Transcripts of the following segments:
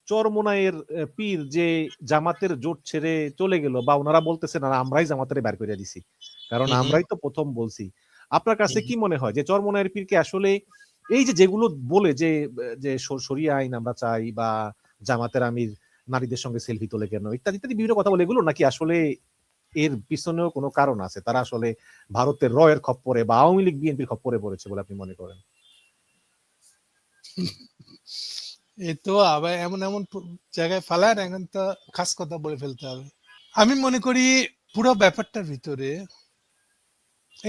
চরমোনাইয়ের পীর যে জামাতের জোট ছেড়ে চলে গেল, বা ওনারা বলতেছেন না আমরাই জামাতের বের করে দিছি, কারণ আমরাই তো প্রথম বলছি। আপনার কাছে কি মনে হয় যে চরমোনাইয়ের পীরকে আসলে এই যে যেগুলো বলে যে যে শরিয়া আইন আমরা চাই, বা জামাতের আমির নারীদের সঙ্গে সেলফি তোলে কেন, ইত্যাদি ইত্যাদি বিভিন্ন কথা বলে, এগুলো নাকি আসলে এর পিছনেও কোনো কারণ আছে? তারা আসলে ভারতের রয়ের খপ্পরে বা আওয়ামী লীগ বিএনপির খপ্পরে পড়েছে বলে আপনি মনে করেন? এই তো আবার এমন এমন জায়গায় ফালান, এখন তো খাস কথা বলে ফেলতে হবে। আমি মনে করি পুরো ব্যাপারটার ভিতরে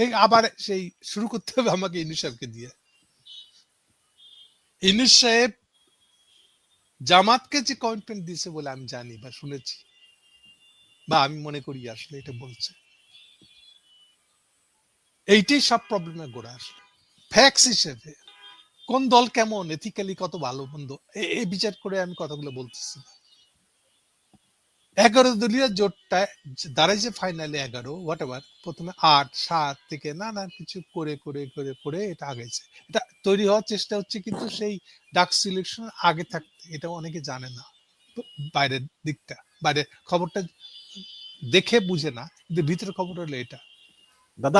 এই আবার সেই শুরু করতে হবে আমাকে ইনু সাহেবকে দিয়ে। ইনু সাহেব জামাতকে যে কমিটমেন্ট দিয়েছে বলে আমি জানি বা শুনেছি, বা আমি মনে করি আসলে এটা বলছে, এইটাই সব প্রবলেমের গোড়া। আসলে ফ্যাক্টস হিসেবে কোন দল কেমন, এথিক্যালি কত ভালো মন্দ, এই বিচার করে আমি কথাগুলো বলতেছি না। 11 দলীয় জোটটা দাঁড়াইছে ফাইনালে 11, হোয়াট এভার, প্রথমে 8, 7 থেকে নানা কিছু করে করে করে করে এটা আগাইছে। এটা তৈরি হওয়ার চেষ্টা হচ্ছে, কিন্তু সেই ডাক সিলেকশন আগে থাকতে, এটা অনেকে জানে না বাইরের দিকটা, বাইরের খবরটা দেখে বুঝে না, কিন্তু ভিতরের খবর হলো এটা। দাদা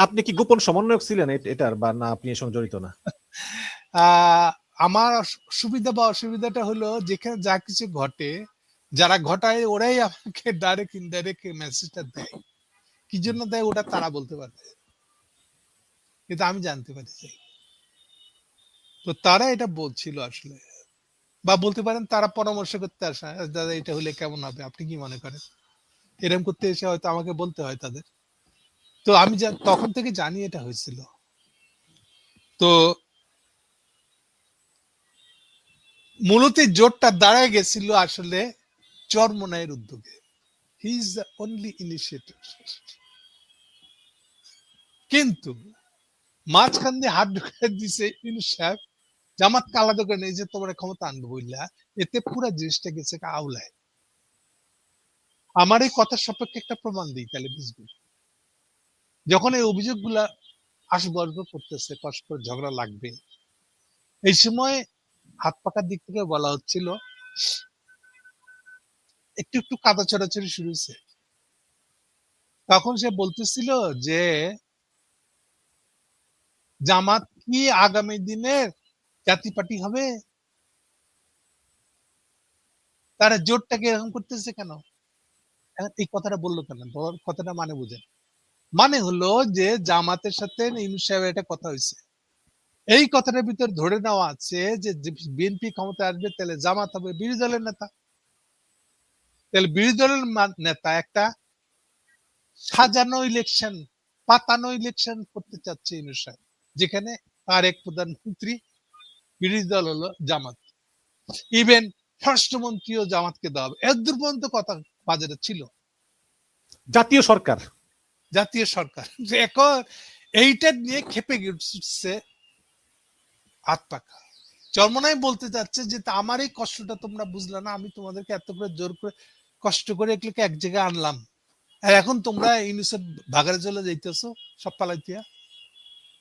আপনি কি গোপন সমন্বয়ক ছিলেন এটার, বা না আপনি এর সঙ্গে জড়িত না? আমার সুবিধা বা অসুবিধাটা হলো, যেখানে যা কিছু ঘটে, যারা ঘটায় ওরাই আমাকে ডাইরেক্ট ইনডাইরেক্ট মেসেজটা দেয়। কি জন্য দেয় ওটা তারা বলতে পারবে, কিন্তু আমি জানতে পারি যাই। তো তারা এটা বলছিল আসলে, বা বলতে পারেন তারা পরামর্শ করতে আসে, দাদা এটা হলে কেমন হবে, আপনি কি মনে করেন, এরকম করতে এসে হয়তো আমাকে বলতে হয় তাদের। তো আমি তখন থেকে জানি এটা হয়েছিল। তো মূলত জোটটা দাঁড়ায় গেছিল আসলে চরমোনাইয়ের উদ্যোগে। He is the only initiator. কিন্তু মাঝখান দিয়ে হাত ঢুকে দিছে ইউনূস সাহেব, জামাতকে আলাদা করে নেই যে তোমার ক্ষমতা আনবো বললা, এতে পুরো জিনিসটা গেছে আউলায়। আমার এই কথার সাপেক্ষে একটা প্রমাণ দিই, তাহলে বুঝবি। যখন এই অভিযোগগুলা আসবো আসবো করতেছে, কষ্ট করে ঝগড়া লাগবে, এই সময় হাত পাকার দিক থেকে বলা হচ্ছিল, একটু একটু কাদা ছড়াছড়ি শুরু হয়েছে। তখন সে বলতেছিল যে জামাত কি আগামী দিনের জাতি পার্টি হবে, তারা জোটটাকে এরকম করতেছে কেন, এই কথাটা বললো কেন, কথাটা মানে বুঝেন। মানে হলো যে জামাতের সাথে ইউনূস সাহেবের একটা কথা হয়েছে, এই কথাটার ভিতর ধরে নেওয়া আছে যে বিএনপি ক্ষমতা আসবে, তাহলে জামাত হবে বিরোধী দলের নেতা, তাহলে বিরোধী দলের নেতা একটা সাজানো ইলেকশন, পাতানো ইলেকশন করতে চাচ্ছে ইউনূস সাহেব, যেখানে তার এক প্রধানমন্ত্রী, বিরোধী দল হলো জামাত, ইভেন স্বরাষ্ট্রমন্ত্রীও জামাতকে দেওয়া হবে, এর দূর পর্যন্ত কথা বাজারে ছিল। জাতীয় সরকার, জাতীয় সরকার এখন এইটা নিয়ে খেপে গেছে হাত পাকা। চরমোনাই বলতে চাচ্ছে যে আমার এই কষ্টটা তোমরা বুঝলে না, আমি তোমাদেরকে এত করে জোর করে কষ্ট করে এগুলোকে এক জায়গায় আনলাম, আর এখন তোমরা ইউনিসেফ ভাগারে চলে যাইতেছো সব পালাইতিয়া,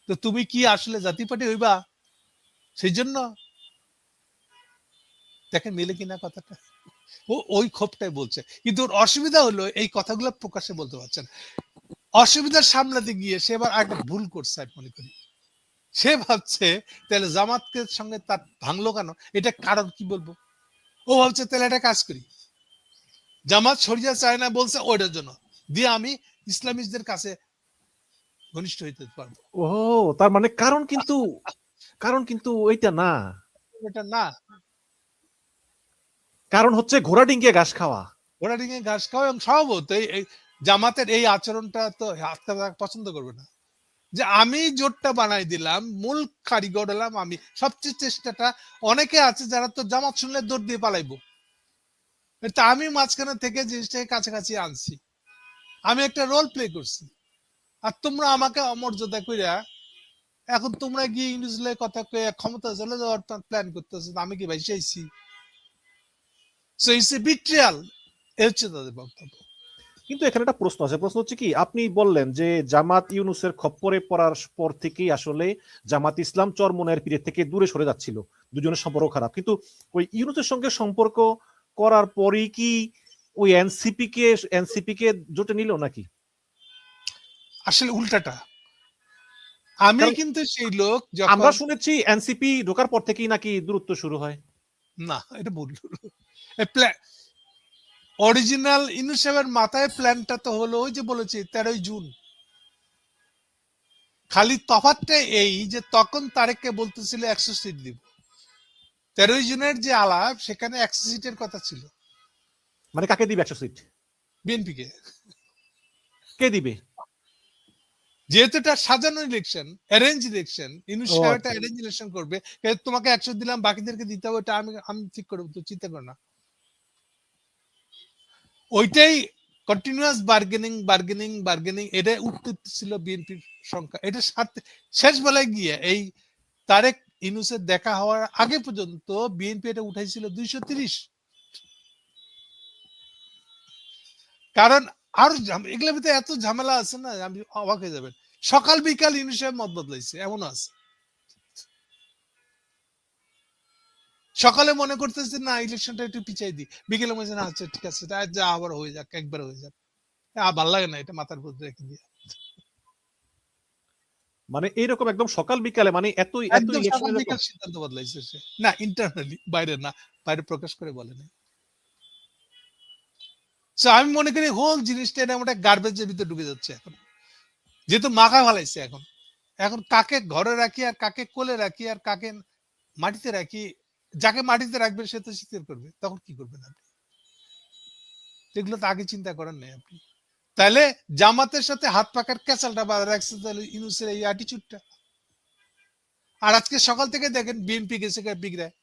তো তুমি কি আসলে জাতীয় পার্টি হইবা? সেই জন্য দেখেন মিলে কিনা কথাটা, ও ওই ক্ষোভটাই বলছে। কিন্তু ওর অসুবিধা হলো এই কথাগুলো প্রকাশ্যে বলতে পারছে না। অসুবিধা সামলাতে গিয়ে সে এবার একটা ভুল করছে আমি মনে করি। সে ভাবছে তাহলে জামাতকে সঙ্গে তার ভাঙলো কেন, এটা কারণ কি বলবো। ও ভাবছে তাহলে একটা কাজ করি, জামাত শরিয়া চায় না বলছে ওইটার জন্য দিয়ে আমি ইসলামিস্টদের কাছে ঘনিষ্ঠ হইতে পারবো। ও তার মানে কারণ কিন্তু ওইটা না, এটা না, কারণ হচ্ছে ঘোড়া ডিঙ্গিয়ে ঘাস খাওয়া। ওরা ডিঙে ঘাস খাওয়া, এবং স্বভাবত এই জামাতের এই আচরণটা তো পছন্দ করবে না, যে আমি জোটটা বানাই দিলাম, মূল কারিগর হলাম আমি, সবচেয়ে চেষ্টাটা, অনেকে আছে যারা তো জামাত শুনলে দৌড় দিয়ে পালাইবো, তা আমি মাঝখানে থেকে জিনিসটাকে কাছাকাছি আনছি, আমি একটা রোল প্লে করছি, আর তোমরা আমাকে অমর্যাদা কইরা এখন তোমরা গিয়ে ইংরেজদের কথা কয়ে ক্ষমতা চলে যাওয়ার প্ল্যান করতেছো, আমি কি ভাই চাইছি? সো ইটস এ বিট্রিয়াল, এ হচ্ছে তাদের বক্তব্য। কিন্তু এখানে একটা প্রশ্ন আছে, প্রশ্ন হচ্ছে কি, আপনি বললেন যে জামাত ইউনূসের খপ্পরে পড়ার পর থেকেই আসলে জামাত ইসলাম চরমোনাইয়ের পীরের থেকে দূরে সরে যাচ্ছিল, দুজনের সম্পর্ক খারাপ, কিন্তু ওই ইউনূসের সঙ্গে সম্পর্ক করার পরেই কি ওই এনসিপি কে জোটে নিল নাকি? আসলে উল্টাটা। আমি কারণ কিন্তু সেই লোক আমরা যখন শুনেছি এনসিপি ঢোকার পর থেকেই নাকি দূরত্ব শুরু হয়। না, এটা ভুল। অরিজিনাল ইউনূস সাহেবের মাথায় প্ল্যানটা তো হলো ওই যে বলেছি 13ই জুন। খালি তফাৎটা এই যে তখন তারেককে বলতেছিল 100 সিট দিব। 13ই জুনের যে আলাপ সেখানে 100 সিটের কথা ছিল মানে কাকে দিবে 100 সিট? বিএনপিকে। কে দিবে? যেহেতু এটা সাজানো ইলেকশন, অ্যারেঞ্জ ইলেকশন, ইউনূস ও সাহেব একটা আচ্ছা। অ্যারেঞ্জ ইলেকশন করবে, তোমাকে 100 দিলাম বাকিদেরকে দিতে হবে, এটা আমি আমি ঠিক করবো, তো চিন্তা করো না। ওইটাই কন্টিনিউয়াস বার্গেনিং বার্গেনিং বার্গেনিং, এটা উঠতেছিল বিএনপির সংখ্যা। এটা সাথে শেষ বেলায় গিয়ে এই তারেক ইউনূসের দেখা হওয়ার আগে পর্যন্ত বিএনপি এটা উঠাইছিল 230। কারণ আর এগুলোর ভিতরে এত ঝামেলা আছে না, আমি অবাক হয়ে যাবেন। সকাল বিকাল ইউনূস সাহেব মত বদলাইছে, এমনও আছে। সকালে মনে করতেছে না ইলেকশনটা একটু পিছাই দিই, বিকেলে মনে হচ্ছে না আচ্ছা ঠিক আছে যা আবার হয়ে যাক, একবার হয়ে যাক। ভাল লাগে না এটা মাথার উপর রেখে দিয়ে। মানে এইরকম একদম সকাল বিকালে, মানে এত এত একদম সকাল ইলেকশনের এত। বিকাল সিদ্ধান্ত বদলাইছে সে। না ইন্টারনালি, বাইরে না, বাইরে প্রকাশ করে বলে নাই। So, আমি মনে করি হোল জিনিসটা এটা একটা গার্বেজের ভিতরে ঢুকে যাচ্ছে এখন, যেহেতু মাখা ফেলাইছে। এখন এখন কাকে ঘরে রাখি আর কাকে কোলে রাখি আর কাকে মাটিতে রাখি, যাকে মাটিতে রাখবেন সে তো স্বীকার করবে, তখন কি করবেন আপনি? এগুলো তো আগে চিন্তা করেন নাই আপনি। তাহলে জামাতের সাথে হাত পাকার ক্যাচালটা বাধা রাখছে তাহলে ইউনূসের এই অ্যাটিচিউডটা। আর আজকে সকাল থেকে দেখেন বিএনপি গেছে বিগড়ায়।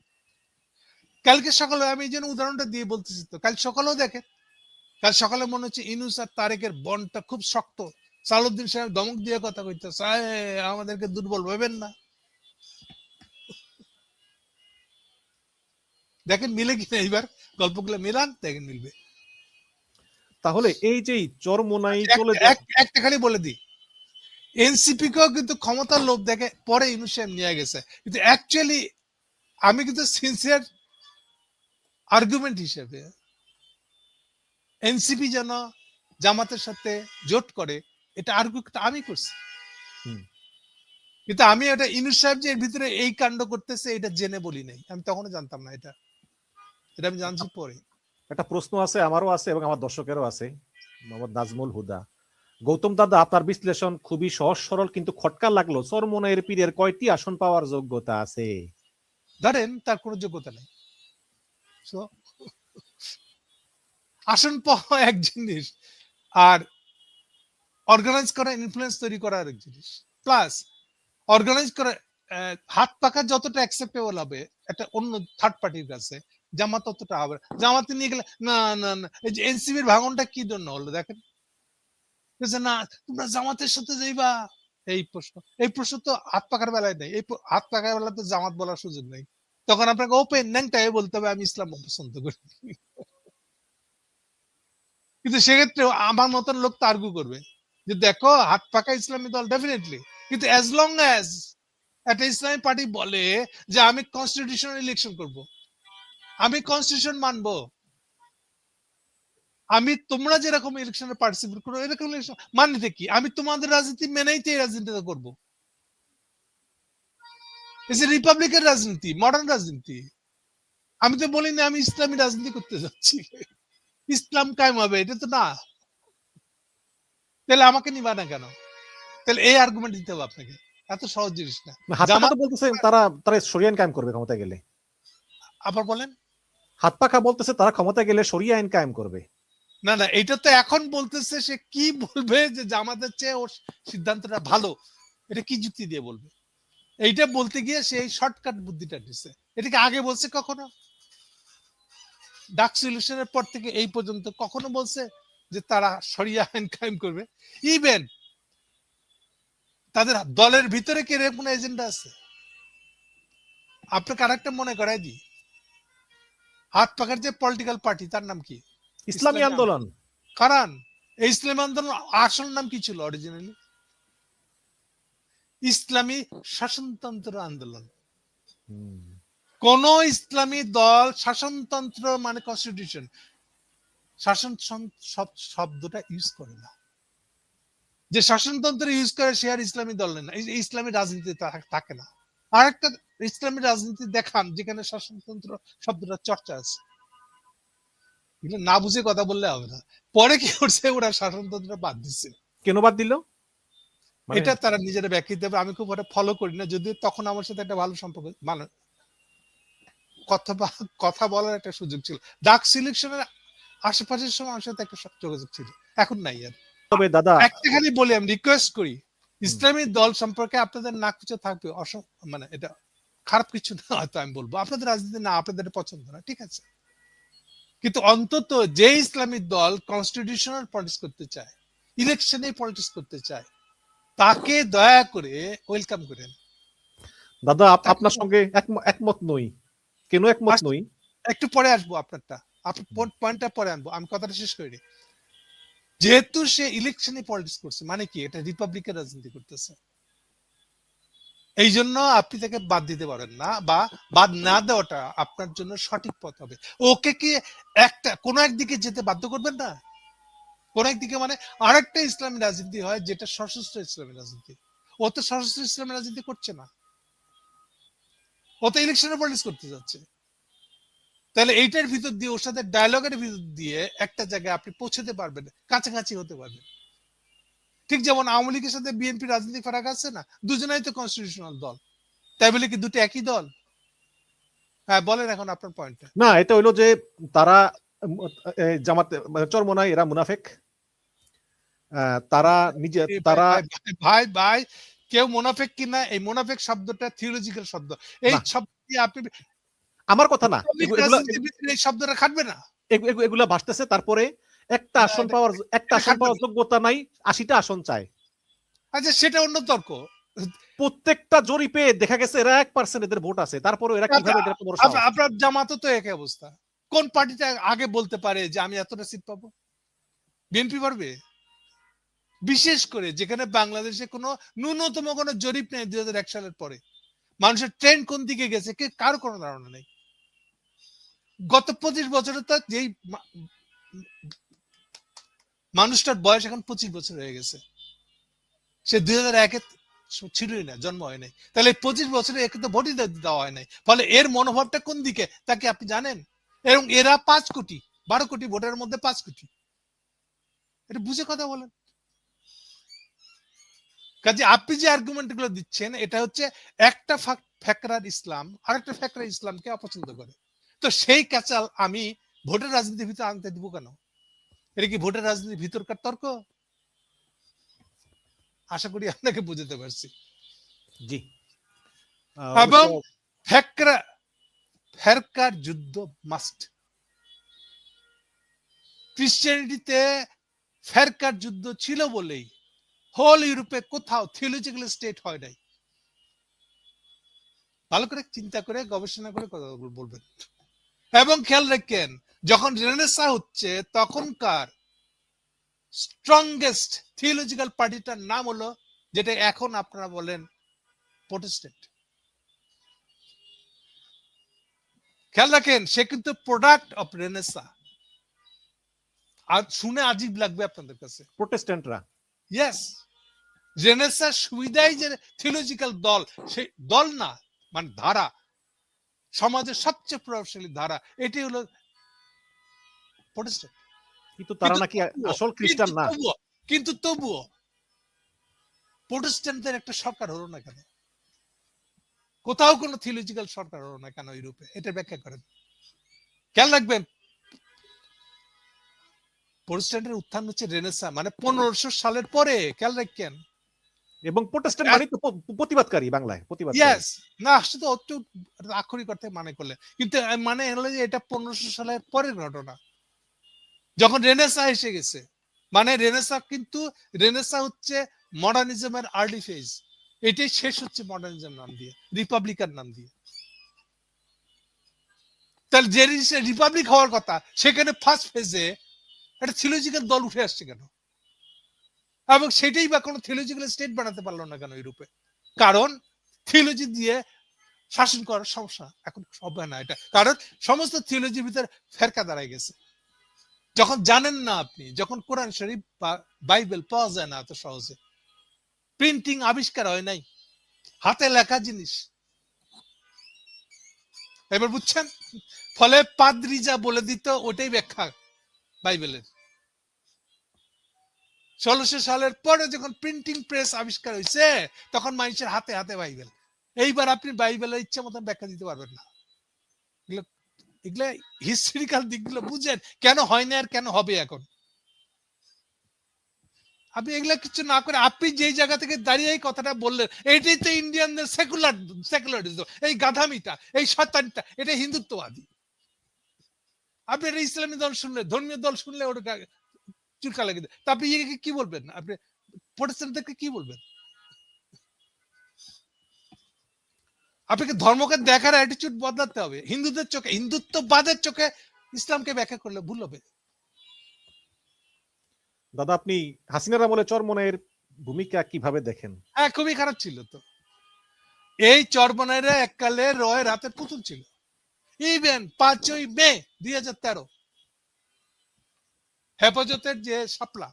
কালকে সকালে আমি এই জন্য উদাহরণটা দিয়ে বলতেছি, তো কাল সকালেও দেখেন, কাল সকালে মনে হচ্ছে ইউনূস আর তারেকের বন্ডটা খুব শক্ত। সালাউদ্দিন সাহেব ধমক দিয়ে কথা কইতেছে, আমাদেরকে দুর্বল ভাবেন না। দেখেন মিলে কিনা এইবার, গল্পগুলো মিলান দেখেন মিলবে। তাহলে এই যে চরমোনাই আচ্ছা, চলে যাওয়া। একটা খালি বলে দিই, এনসিপি কেও কিন্তু ক্ষমতার লোভ দেখে পরে ইউনূস সাহেব নিয়ে গেছে, কিন্তু অ্যাকচুয়ালি আমি কিন্তু সিনসিয়ার আর্গুমেন্ট হিসেবে এনসিপি যেন জামাতের সাথে জোট করে, এটা আর্গুমেন্ট আমি করছি। হুম। কিন্তু আমি এটা ইউনূস সাহেব যে এর ভিতরে এই কাণ্ড করতেছে এটা জেনে বলি নাই, আমি তখনও জানতাম না এটা, এটা আমি জানছি পরে। একটা প্রশ্ন আছে, আমারও আছে এবং আমার দর্শকেরও আছে। মোহাম্মদ নাজমুল হুদা: গৌতম দাদা, আপনার বিশ্লেষণ খুবই সহজ সরল, কিন্তু খটকা লাগলো। চরমোনাইয়ের পীরের কয়টি আসন পাওয়ার যোগ্যতা আছে? ধরেন তার কোনো যোগ্যতা নেই। So, আসন পাওয়া এক জিনিস, আর অর্গানাইজ করা ইনফ্লুয়েন্স তৈরি করা আরেক জিনিস। প্লাস অর্গানাইজ করে হাত পাকা যতটা অ্যাকসেপ্টেবল হবে একটা অন্য থার্ড পার্টির কাছে, জামাত ততটা হবে না। জামাতে নিয়ে গেলে না না না, এই যে এনসিবির ভাঙনটা কি জন্য হলো দেখেন, না তোমরা জামাতের সাথে যাইবা, এই প্রশ্ন, এই প্রশ্ন তো হাত পাকার বেলায় নেই। হাত পাকার বেলা তো জামাত বলার সুযোগ নেই, তখন আপনাকে ওপেন ন্যাংটাই বলতে হবে আমি ইসলাম পছন্দ করি। কিন্তু সেক্ষেত্রে আমার মতন লোক তো আর্গু করবে যে দেখো হাত পাকা ইসলামী দল ডেফিনেটলি, কিন্তু অ্যাজ লং অ্যাজ একটা ইসলামী পার্টি বলে যে আমি কনস্টিটিউশনাল ইলেকশন করব, আমি কনস্টিটিউশন মানবো, আমি তোমরা যেরকম ইলেকশনে পার্টিসিপেট করো এরকম ইলেকশন মানে কি, আমি তোমাদের রাজনীতি মেনেই তো এই রাজনীতিটা করবো। রিপাবলিকের রাজনীতি, মডার্ন রাজনীতি। আমি তো বলি না আমি ইসলামী রাজনীতি করতে যাচ্ছি, ইসলাম কায়েম হবে, এটা তো না। তাহলে আমাকে নিবা না কেন? তাহলে এই আর্গুমেন্ট দিতে হবে আপনাকে, এত সহজ জিনিস না। হাত পাখা জামাত তো বলতেছে তারা তারা শরিয়া আইন কায়েম করবে ক্ষমতায় গেলে। আবার বলেন। হাত পাখা বলতেছে তারা ক্ষমতায় গেলে শরিয়া আইন কায়েম করবে। না না, এটা তো এখন বলতেছে, সে কি বলবে যে জামাতের চেয়ে ওর সিদ্ধান্তটা ভালো, এটা কি যুক্তি দিয়ে বলবে? এইটা বলতে গিয়ে সেই শর্টকাট বুদ্ধিটা দিচ্ছে। এটাকে আগে বলছে কখনো? ডাক সলিউশনের পর থেকে এই পর্যন্ত কখনো বলছে যে তারা শরিয়া আইন কায়েম করবে? ইভেন তাদের দলের ভিতরে কি এরকম কোনো এজেন্ডা আছে? আপনাকে আরেকটা মনে করাই দিই, হাত পাখার যে পলিটিক্যাল পার্টি তার নাম কি? ইসলামী ইসলামী আন্দোলন। কারণ এই ইসলামী আন্দোলন আসল নাম কি ছিল অরিজিনালি? ইসলামী শাসনতন্ত্র আন্দোলন। কোন ইসলামী দল শাসনতন্ত্র মানে কনস্টিটিউশন, শাসন শব্দটা ইউজ করে না। যে শাসনতন্ত্র ইউজ করে সে আর ইসলামী দল না, ইসলামী রাজনীতি থাকে না। আর একটা ইসলামী রাজনীতি দেখান যেখানে শাসনতন্ত্র শব্দটা চর্চা আছে। না বুঝে কথা বললে হবে না। পরে কি করছে, ওরা শাসনতন্ত্র বাদ দিচ্ছে। কেন বাদ দিল? এটা তারা নিজেরা ব্যাখ্যা দিতে হবে। আমি খুব ওটা ফলো করি না, যদিও তখন আমার সাথে একটা ভালো সম্পর্ক, মানে কথা বলার একটা সুযোগ ছিল। ডাক সিলেকশনের আশেপাশের সময় আমার সাথে একটা যোগাযোগ ছিল, এখন নাই আর। তবে দাদা একটা খালি বলি, আমি রিকোয়েস্ট করি, ইসলামী দল সম্পর্কে আপনাদের না কিছু থাকবে, মানে এটা খারাপ কিছু না হয়তো আমি বলবো, আপনাদের রাজনীতি না, আপনাদের পছন্দ না, ঠিক আছে, কিন্তু অন্তত যে ইসলামী দল কনস্টিটিউশনাল পলিটিক্স করতে চায়, ইলেকশনে পলিটিক্স করতে চায়, তাকে দয়া করে ওয়েলকাম করেন। দাদা আপনার সঙ্গে একমত নই। কেন একমত নই? একটু পরে আসবো আপনারটা, আপনার পয়েন্টটা পরে আনবো, আমি কথাটা শেষ করি। যেহেতু সে ইলেকশনে পলিটিক্স করছে, মানে কি, এটা রিপাবলিকের রাজনীতি করতেছে, এই জন্য আপনি তাকে বাদ দিতে পারেন না, বা বাদ না দেওয়াটা আপনার জন্য সঠিক পথ হবে। ওকে কি কোন একদিকে যেতে বাধ্য করবেন না, কোন একদিকে, মানে আরেকটা ইসলামী রাজনীতি হয় যেটা সশস্ত্র ইসলামী রাজনীতি। ও তো সশস্ত্র ইসলামী রাজনীতি করছে না, ও তো ইলেকশনে পলিটিক্স করতে যাচ্ছে। তাহলে এইটার ভিতর দিয়ে, ওর সাথে ডায়ালগের ভিতর দিয়ে একটা জায়গায় আপনি পৌঁছতে পারবেন, কাছাকাছি হতে পারবেন। ঠিক যেমন আওয়ামী লীগের সাথে বিএনপি রাজনীতি ফারাক আছে না, দুজনেই তো কনস্টিটিউশনাল দল, তাই বলে কি দুটো একই দল? হ্যাঁ বলেন এখন আপনার পয়েন্টটা। না, এটা হইলো যে তারা জামাতে চরমোনাই এরা মুনাফেক, তারা নিজে তারা ভাই ভাই কেউ মুনাফেক কিনা, এই মুনাফেক শব্দটা থিওলজিক্যাল শব্দ, এই শব্দ দিয়ে আপনি, আমার কথা না, এই শব্দটা খাটবে না, এগুলা ভাসতেছে। তারপরে একটা আসন পাওয়ার যোগ্যতা নাই, 80টা আসন চায়। আচ্ছা সেটা অন্য তর্ক। প্রত্যেকটা জরিপে দেখা গেছে এরা 1% এদের ভোট আছে, তারপরে এরা কিভাবে এদের বড় সাহস? আপনার জামাতও তো একই অবস্থা। কোন পার্টিটা আগে বলতে পারে যে আমি এতটা সিট পাবো? বিএনপি পারবে? বিশেষ করে যেখানে বাংলাদেশে কোনো ন্যূনতম কোনো জরিপ নেই 2001 সালের পরে, মানুষের ট্রেন্ড কোন দিকে গেছে কার কোনো ধারণা নেই। গত 25 বছরে তো যেই মানুষটার বয়স এখন 25 বছর হয়ে গেছে, সে 2001-এ ছিলই না, জন্ম হয় নাই, তাহলে 25 বছরে একে তো ভোটই দেওয়া হয় নাই। ফলে এর মনোভাবটা কোন দিকে তাকে আপনি জানেন? এবং এরা 5 কোটি 12 কোটি ভোটের মধ্যে 5 কোটি, এটা বুঝে কথা বলেন। কাজে আপনি যে আর্গুমেন্ট গুলো দিচ্ছেন, এটা হচ্ছে একটা ফ্যাকরার ইসলাম আরেকটা ফ্যাকরার ইসলামকে অপছন্দ করে। তো সেই কাঁচাল আমি ভোটের রাজনীতির ভিতরে আনতে দিব কেন? এটা কি ভোটের রাজনীতির ভিতরকার তর্ক? আশা করি আপনাকে বুঝতে পারছি। জি। এবং ফেরকার যুদ্ধ মাস্ট। ক্রিশ্চিয়ানিটিতে ফেরকার যুদ্ধ ছিল বলেই হোল ইউরোপে কোথাও থিওলজিক্যাল স্টেট হয় নাই। ভালো করে চিন্তা করে গবেষণা করে কথা বলবেন। এবং খেয়াল রাখেন, যখন রেনেসা হচ্ছে তখনকার স্ট্রংগেস্ট থিওলজিক্যাল পার্টিটার নাম হলো, যেটা এখন আপনারা বলেন প্রোটেস্ট্যান্ট। খেয়াল রাখেন, সে কিন্তু প্রোডাক্ট অফ রেনেসা। আর শুনে আজীব লাগবে আপনাদের কাছে, প্রোটেস্ট্যান্টরা, ইয়েস, রেনেসার সুবিধাই যে থিওলজিক্যাল দল, সেই দল না, মানে ধারা, সমাজের সবচেয়ে প্রভাবশালী ধারা, এটি হলো প্রোটেস্ট্যান্ট। কিন্তু তারা নাকি আসল খ্রিস্টান না। কিন্তু তবুও প্রোটেস্ট্যান্টদের একটা সরকার হলো না কেন? কোথাও কোনো থিওলজিক্যাল সরকার হলো না কেন ইউরোপে? এটা ব্যাখ্যা করেন। খেয়াল রাখবেন, প্রোটেস্ট্যান্টের উত্থান হচ্ছে রেনেসা, মানে 1500 সালের পরে। খেয়াল রাখেন। এবং প্রোটেস্ট্যান্ট মানে তো প্রতিবাদকারী, বাংলায় প্রতিবাদকারী। ইয়েস, না আসলে তো একটু আক্ষরিক অর্থে মানে করলে, কিন্তু মানে হলো যে এটা 1500 সালের পরের ঘটনা, যখন রেনেসা এসে গেছে। মানে রেনেসা কিন্তু, রেনেসা হচ্ছে মডার্নিজমের আর্লি ফেজ, এটাই শেষ হচ্ছে মডার্নিজম নাম দিয়ে, রিপাবলিকান নাম দিয়ে। তাহলে যে রিপাবলিক হওয়ার কথা, সেখানে ফার্স্ট ফেজে একটা থিওলজিক্যাল দল উঠে আসছে কেন? এবং সেটাই বা কোনো থিওলজিক্যাল স্টেট বানাতে পারলো না কেন ইউরোপে? কারণ থিওলজি দিয়ে শাসন করার সমস্যা এখন হবে না এটা, কারণ সমস্ত থিওলজির ভিতরে ফেরকা দাঁড়ায় গেছে। যখন জানেন না আপনি, যখন কোরআন শরীফ বা বাইবেল পাওয়া যায় না এত সহজে, প্রিন্টিং আবিষ্কার হয় নাই, হাতে লেখা জিনিস, এবার বুঝছেন? ফলে পাদ্রি যা বলে দিত ওটাই ব্যাখ্যা বাইবেলের। 1600 সালের পরে যখন প্রিন্টিং প্রেস আবিষ্কার হয়েছে তখন মানুষের হাতে হাতে বাইবেল। এইবার আপনি বাইবেলের ইচ্ছা মতন ব্যাখ্যা দিতে পারবেন না। এগুলো হিস্ট্রিক্যাল দিকগুলো বুঝেন কেন হয় না আর কেন হবে এখন। আপনি এগুলা কিছু না করে আপনি যেই জায়গা থেকে দাঁড়িয়ে এই কথাটা বললেন, এইটাই তো ইন্ডিয়ানদের সেকুলারিজম, এই গাধামিটা, এই শয়তানিটা, এটা হিন্দুত্ববাদী। আপনি এটা ইসলামী দল শুনলে, ধর্মীয় দল শুনলে ওটা চুলকা লাগে। তা আপনি কি বলবেন? আপনি প্রোটেস্ট্যান্টদেরকে কি বলবেন? আপনাকে ধর্মকে দেখার অ্যাটিটিউড বদলাতে হবে। হিন্দুদের চোখে, হিন্দুত্ববাদের চোখে ইসলামকে ব্যাখ্যা করলে ভুল হবে। দাদা আপনি হাসিনার আমলে চরমনের ভূমিকা কিভাবে দেখেন? হ্যাঁ, খুবই খারাপ ছিল তো। এই চরমনাইরা এককালে রয়ের হাতের পুতুল ছিল। ইভেন 5ই মে 2013 হেফাজতের যে শাপলা,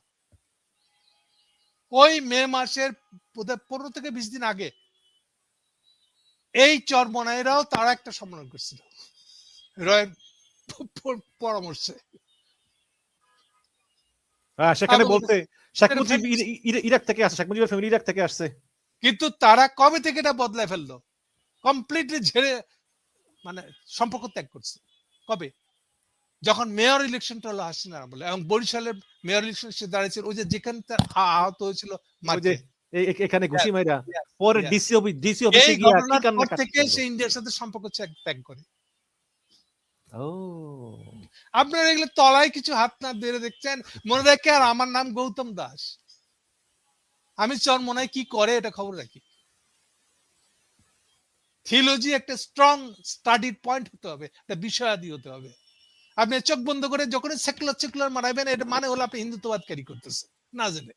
ওই মে মাসের 15 থেকে 20 দিন আগে এই চরমনাইরাও তারা একটা সম্মেলন করছিল রয়ের পরামর্শে। সেখানে বলতে শেখ মুজিব ইরাক থেকে আসছে, শেখ মুজিবের ফ্যামিলি ইরাক থেকে আসছে। কিন্তু তারা কবে থেকে এটা বদলায় ফেললো, কমপ্লিটলি ঝেড়ে মানে সম্পর্ক ত্যাগ করছে। কবে? যখন মেয়র ইলেকশনটা হলো হাসিনা বলে, এবং বরিশালের মেয়র ইলেকশন সে দাঁড়িয়েছিল ওই যে যেখানে তার আহত হয়েছিল মাঠে, এখানে ঘুষি মাইরা পরে ডিসি অফিসে এই গিয়া কি ঘটনার কান্না পর থেকে সে ইন্ডিয়ার সাথে সম্পর্ক ত্যাগ করে। ও আপনারা এগুলো তলায় কিছু হাত না বেড়ে দেখছেন, মনে রাখে। আর আমার নাম গৌতম দাস, আমি চরমোনাই কি করে এটা খবর রাখি। থিওলজি একটা স্ট্রং স্টাডিড পয়েন্ট হতে হবে, একটা বিষয়াদি হতে হবে। আপনি চোখ বন্ধ করে যখন সেকুলার মারাইবেন, এটা মানে হলো আপনি হিন্দুত্ববাদ ক্যারি করতেছেন না জেনে।